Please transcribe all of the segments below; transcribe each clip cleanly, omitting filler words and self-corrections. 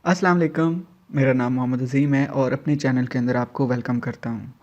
अस्सलाम वालेकुम। मेरा नाम मोहम्मद अज़ीम है और अपने चैनल के अंदर आपको वेलकम करता हूँ।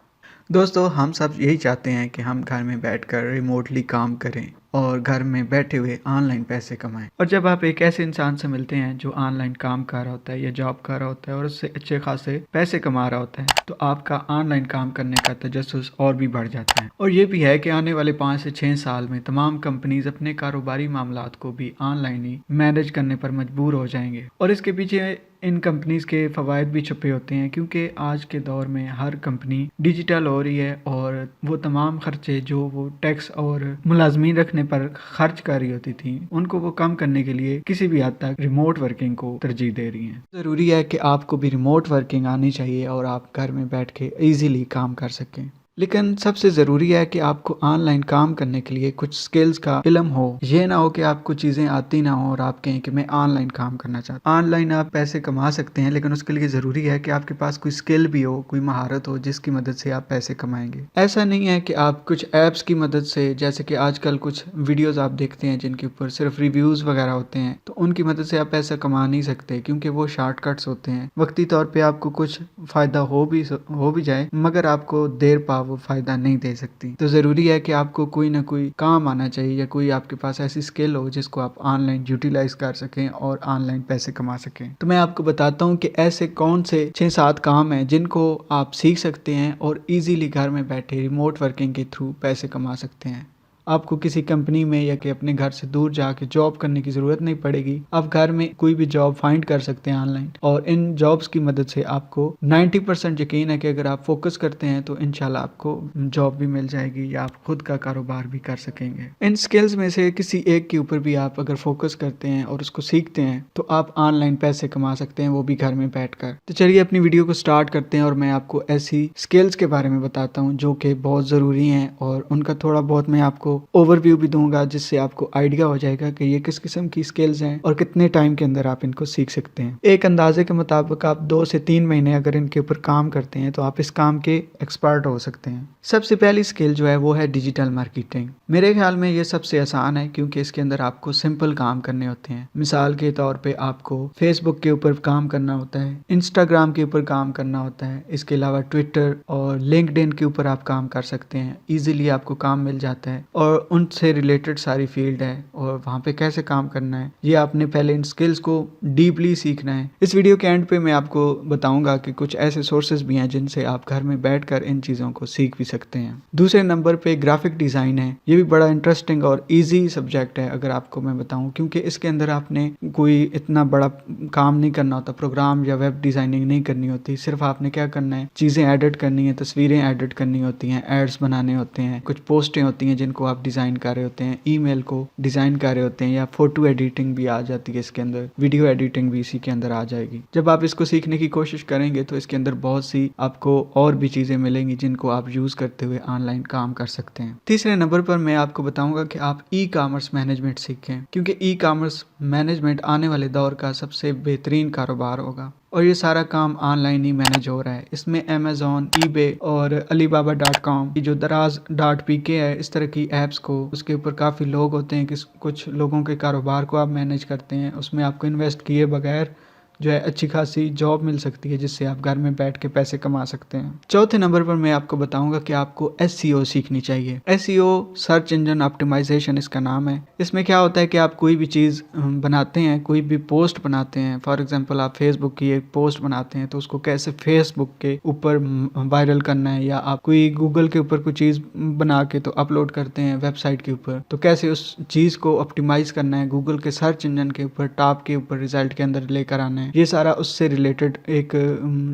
दोस्तों, हम सब यही चाहते हैं कि हम घर में बैठकर रिमोटली काम करें और घर में बैठे हुए ऑनलाइन पैसे कमाएं। और जब आप एक ऐसे इंसान से मिलते हैं जो ऑनलाइन काम कर रहा होता है या जॉब कर रहा होता है और उससे अच्छे खासे पैसे कमा रहा होता है, तो आपका ऑनलाइन काम करने का तजस्सुस और भी बढ़ जाता है। और ये भी है कि आने वाले 5 से 6 साल में तमाम कंपनीज अपने कारोबारी मामलात को भी ऑनलाइन ही मैनेज करने पर मजबूर हो जाएंगे। और इसके पीछे इन कंपनीज के फ़वाइद भी छुपे होते हैं, क्योंकि आज के दौर में हर कंपनी डिजिटल हो रही है और वो तमाम खर्चे जो वो टैक्स और मुलाजमीन रखने पर खर्च कर रही होती थी, उनको वो कम करने के लिए किसी भी हद तक रिमोट वर्किंग को तरजीह दे रही हैं। ज़रूरी है कि आपको भी रिमोट वर्किंग आनी चाहिए और आप घर में बैठ के ईजीली काम कर सकें। लेकिन सबसे ज़रूरी है कि आपको ऑनलाइन काम करने के लिए कुछ स्किल्स का इल्म हो। ये ना हो कि आपको चीज़ें आती ना हो और आप कहें कि मैं ऑनलाइन काम करना चाहता हूँ। ऑनलाइन आप पैसे कमा सकते हैं, लेकिन उसके लिए ज़रूरी है कि आपके पास कोई स्किल भी हो, कोई महारत हो जिसकी मदद से आप पैसे कमाएंगे। ऐसा नहीं है कि आप कुछ ऐप्स की मदद से, जैसे कि आजकल कुछ वीडियोज़ आप देखते हैं जिनके ऊपर सिर्फ रिव्यूज़ वगैरह होते हैं, तो उनकी मदद से आप पैसा कमा नहीं सकते, क्योंकि वो शॉर्टकट्स होते हैं। वक्ती तौर पर आपको कुछ फ़ायदा हो भी जाए, मगर आपको देर पा वो फायदा नहीं दे सकती। तो जरूरी है कि आपको कोई ना कोई काम आना चाहिए या कोई आपके पास ऐसी स्किल हो जिसको आप ऑनलाइन यूटिलाइज कर सकें और ऑनलाइन पैसे कमा सकें। तो मैं आपको बताता हूँ कि ऐसे कौन से 6-7 काम हैं जिनको आप सीख सकते हैं और इजीली घर में बैठे रिमोट वर्किंग के थ्रू पैसे कमा सकते हैं। आपको किसी कंपनी में या कि अपने घर से दूर जाके जॉब करने की ज़रूरत नहीं पड़ेगी। आप घर में कोई भी जॉब फाइंड कर सकते हैं ऑनलाइन, और इन जॉब्स की मदद से आपको 90% यकीन है कि अगर आप फोकस करते हैं तो इंशाल्लाह आपको जॉब भी मिल जाएगी या आप खुद का कारोबार भी कर सकेंगे। इन स्किल्स में से किसी एक के ऊपर भी आप अगर फोकस करते हैं और उसको सीखते हैं तो आप ऑनलाइन पैसे कमा सकते हैं, वो भी घर में बैठकर। तो चलिए अपनी वीडियो को स्टार्ट करते हैं और मैं आपको ऐसी स्किल्स के बारे में बताता हूँ जो कि बहुत ज़रूरी हैं, और उनका थोड़ा बहुत मैं आपको ओवरव्यू भी दूंगा जिससे आपको आइडिया हो जाएगा कि ये किस किस्म की स्किल्स हैं और कितने टाइम के अंदर आप इनको सीख सकते हैं। एक अंदाजे के मुताबिक आप 2 से 3 महीने अगर इनके ऊपर काम करते हैं तो आप इस काम के एक्सपर्ट हो सकते हैं। सबसे पहली स्किल जो है वो है डिजिटल मार्केटिंग। मेरे ख्याल में ये सबसे आसान है, क्योंकि इसके अंदर आपको सिंपल काम करने होते हैं। मिसाल के तौर पे आपको फेसबुक के ऊपर काम करना होता है, इंस्टाग्राम के ऊपर काम करना होता है, इसके अलावा ट्विटर और लिंक्डइन के ऊपर आप काम कर सकते हैं। इजीली आपको काम मिल जाता है और उनसे रिलेटेड सारी फील्ड है, और वहाँ पे कैसे काम करना है ये आपने पहले इन स्किल्स को डीपली सीखना है। इस वीडियो के एंड पे मैं आपको बताऊंगा कि कुछ ऐसे सोर्सेज भी हैं जिनसे आप घर में बैठकर इन चीज़ों को सीख भी सकते हैं। दूसरे नंबर पे ग्राफिक डिज़ाइन है। ये भी बड़ा इंटरेस्टिंग और ईजी सब्जेक्ट है अगर आपको मैं बताऊँ, क्योंकि इसके अंदर आपने कोई इतना बड़ा काम नहीं करना होता, प्रोग्राम या वेब डिज़ाइनिंग नहीं करनी होती। सिर्फ आपने क्या करना है, चीज़ें एडिट करनी है, तस्वीरें एडिट करनी होती हैं, एड्स बनाने होते हैं, कुछ पोस्टें होती हैं जिनको आप डिज़ाइन कर रहे होते हैं, ईमेल को डिज़ाइन कर रहे होते हैं, या फोटो एडिटिंग भी आ जाती है इसके अंदर, वीडियो एडिटिंग भी इसी के अंदर आ जाएगी। जब आप इसको सीखने की कोशिश करेंगे तो इसके अंदर बहुत सी आपको और भी चीज़ें मिलेंगी जिनको आप यूज़ करते हुए ऑनलाइन काम कर सकते हैं। तीसरे नंबर पर मैं आपको बताऊंगा कि आप ई कॉमर्स मैनेजमेंट सीखें, क्योंकि ई कॉमर्स मैनेजमेंट आने वाले दौर का सबसे बेहतरीन कारोबार होगा और ये सारा काम ऑनलाइन ही मैनेज हो रहा है। इसमें अमेज़ॉन, ईबे और alibaba.com की जो दराज.pk है, इस तरह की ऐप्स को, उसके ऊपर काफ़ी लोग होते हैं कि कुछ लोगों के कारोबार को आप मैनेज करते हैं। उसमें आपको इन्वेस्ट किए बगैर जो है अच्छी खासी जॉब मिल सकती है जिससे आप घर में बैठ के पैसे कमा सकते हैं। चौथे नंबर पर मैं आपको बताऊंगा कि आपको SEO सीखनी चाहिए। SEO सर्च इंजन ऑप्टिमाइजेशन इसका नाम है। इसमें क्या होता है कि आप कोई भी चीज़ बनाते हैं, कोई भी पोस्ट बनाते हैं, फॉर एग्जांपल आप फेसबुक की एक पोस्ट बनाते हैं तो उसको कैसे फेसबुक के ऊपर वायरल करना है, या आप कोई गूगल के ऊपर कोई चीज़ बना के तो अपलोड करते हैं वेबसाइट के ऊपर, तो कैसे उस चीज़ को ऑप्टिमाइज करना है, गूगल के सर्च इंजन के ऊपर, टॉप के ऊपर, रिजल्ट के अंदर लेकर आना है। ये सारा उससे रिलेटेड एक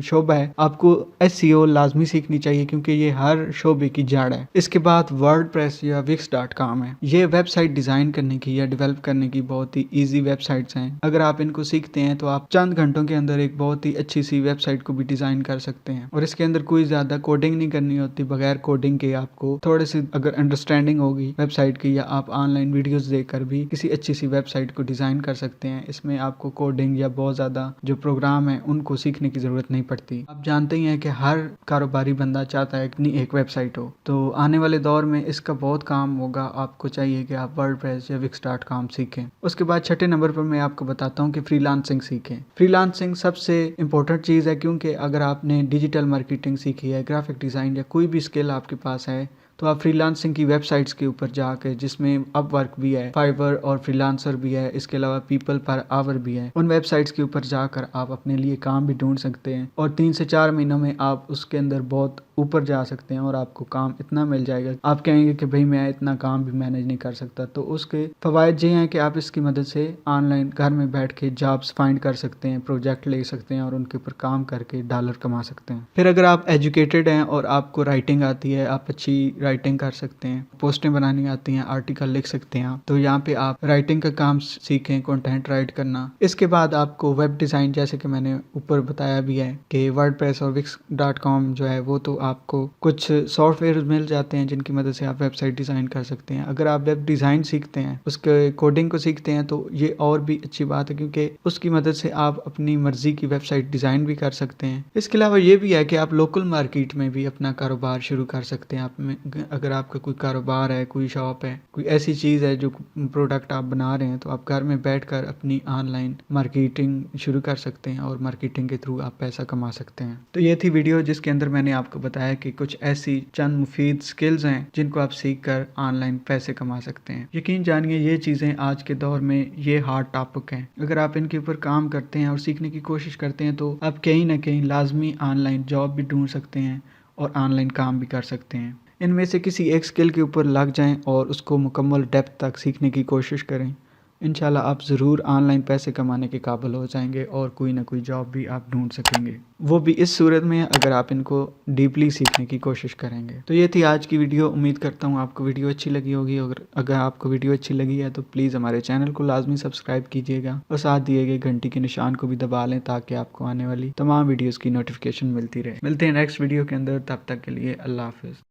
शोबा है। आपको SEO लाजमी सीखनी चाहिए क्योंकि ये हर शोबे की जड़ है। इसके बाद वर्डप्रेस या wix.com है। ये वेबसाइट डिजाइन करने की या डेवलप करने की बहुत ही इजी वेबसाइट्स हैं। अगर आप इनको सीखते हैं तो आप चंद घंटों के अंदर एक बहुत ही अच्छी सी वेबसाइट को भी डिजाइन कर सकते हैं, और इसके अंदर कोई ज्यादा कोडिंग नहीं करनी होती। बगैर कोडिंग के आपको थोड़े से अगर अंडरस्टैंडिंग होगी वेबसाइट की, या आप ऑनलाइन वीडियोस देखकर भी किसी अच्छी सी वेबसाइट को डिजाइन कर सकते हैं। इसमें आपको कोडिंग या बहुत ज्यादा ज़्यादा जो प्रोग्राम है उनको सीखने की ज़रूरत नहीं पड़ती। आप जानते ही हैं कि हर कारोबारी बंदा चाहता है कि एक वेबसाइट हो, तो आने वाले दौर में इसका बहुत काम होगा। आपको चाहिए कि आप वर्डप्रेस या विक्स.com सीखें। उसके बाद छठे नंबर पर मैं आपको बताता हूँ कि फ्रीलांसिंग सीखें। फ्रीलांसिंग सबसे इंपॉर्टेंट चीज़ है, क्योंकि अगर आपने डिजिटल मार्केटिंग सीखी है, ग्राफिक डिज़ाइन या कोई भी स्किल आपके पास है, तो आप फ्रीलांसिंग की वेबसाइट्स के ऊपर जाकर, जिसमें अपवर्क भी है, फाइवर और फ्रीलांसर भी है, इसके अलावा पीपल पर आवर भी है, उन वेबसाइट्स के ऊपर जाकर आप अपने लिए काम भी ढूंढ सकते हैं और 3 से 4 महीनों में आप उसके अंदर बहुत ऊपर जा सकते हैं और आपको काम इतना मिल जाएगा, आप कहेंगे कि भाई मैं इतना काम भी मैनेज नहीं कर सकता। तो उसके फवायद ये हैं कि आप इसकी मदद से ऑनलाइन घर में बैठ के जॉब्स फाइंड कर सकते हैं, प्रोजेक्ट ले सकते हैं और उनके ऊपर काम करके डॉलर कमा सकते हैं। फिर अगर आप एजुकेटेड हैं और आपको राइटिंग आती है, आप अच्छी राइटिंग कर सकते हैं, पोस्टें बनानी आती हैं, आर्टिकल लिख सकते हैं, तो यहाँ पे आप राइटिंग का काम सीखें, कंटेंट राइट करना। इसके बाद आपको वेब डिज़ाइन, जैसे कि मैंने ऊपर बताया भी है कि वर्डप्रेस और विक्स.com जो है वो तो आपको कुछ सॉफ्टवेयर मिल जाते हैं जिनकी मदद से आप वेबसाइट डिज़ाइन कर सकते हैं। अगर आप वेब डिज़ाइन सीखते हैं, उसके कोडिंग को सीखते हैं, तो ये और भी अच्छी बात है, क्योंकि उसकी मदद से आप अपनी मर्जी की वेबसाइट डिज़ाइन भी कर सकते हैं। इसके अलावा ये भी है कि आप लोकल मार्केट में भी अपना कारोबार शुरू कर सकते हैं। आप में अगर आपका कोई कारोबार है, कोई शॉप है, कोई ऐसी चीज़ है जो प्रोडक्ट आप बना रहे हैं, तो आप घर में बैठकर अपनी ऑनलाइन मार्केटिंग शुरू कर सकते हैं और मार्केटिंग के थ्रू आप पैसा कमा सकते हैं। तो ये थी वीडियो जिसके अंदर मैंने आपको बताया कि कुछ ऐसी चंद मुफीद स्किल्स हैं जिनको आप सीख कर ऑनलाइन पैसे कमा सकते हैं। यकीन जानिए ये चीज़ें आज के दौर में ये हार्ड टॉपिक हैं। अगर आप इनके ऊपर काम करते हैं और सीखने की कोशिश करते हैं, तो आप कहीं ना कहीं लाजमी ऑनलाइन जॉब भी ढूंढ सकते हैं और ऑनलाइन काम भी कर सकते हैं। इनमें से किसी एक स्किल के ऊपर लग जाएं और उसको मुकम्मल डेप्थ तक सीखने की कोशिश करें। इंशाल्लाह आप ज़रूर ऑनलाइन पैसे कमाने के काबिल हो जाएंगे और कोई ना कोई जॉब भी आप ढूंढ सकेंगे। वो भी इस सूरत में अगर आप इनको डीपली सीखने की कोशिश करेंगे। तो ये थी आज की वीडियो। उम्मीद करता हूँ आपको वीडियो अच्छी लगी होगी। अगर आपको वीडियो अच्छी लगी है तो प्लीज़ हमारे चैनल को लाजमी सब्सक्राइब कीजिएगा और साथ दिए गए घंटी के निशान को भी दबा लें, ताकि आपको आने वाली तमाम वीडियोज़ की नोटिफिकेशन मिलती रहे। मिलते हैं नेक्स्ट वीडियो के अंदर, तब तक के लिए अल्लाह हाफिज़।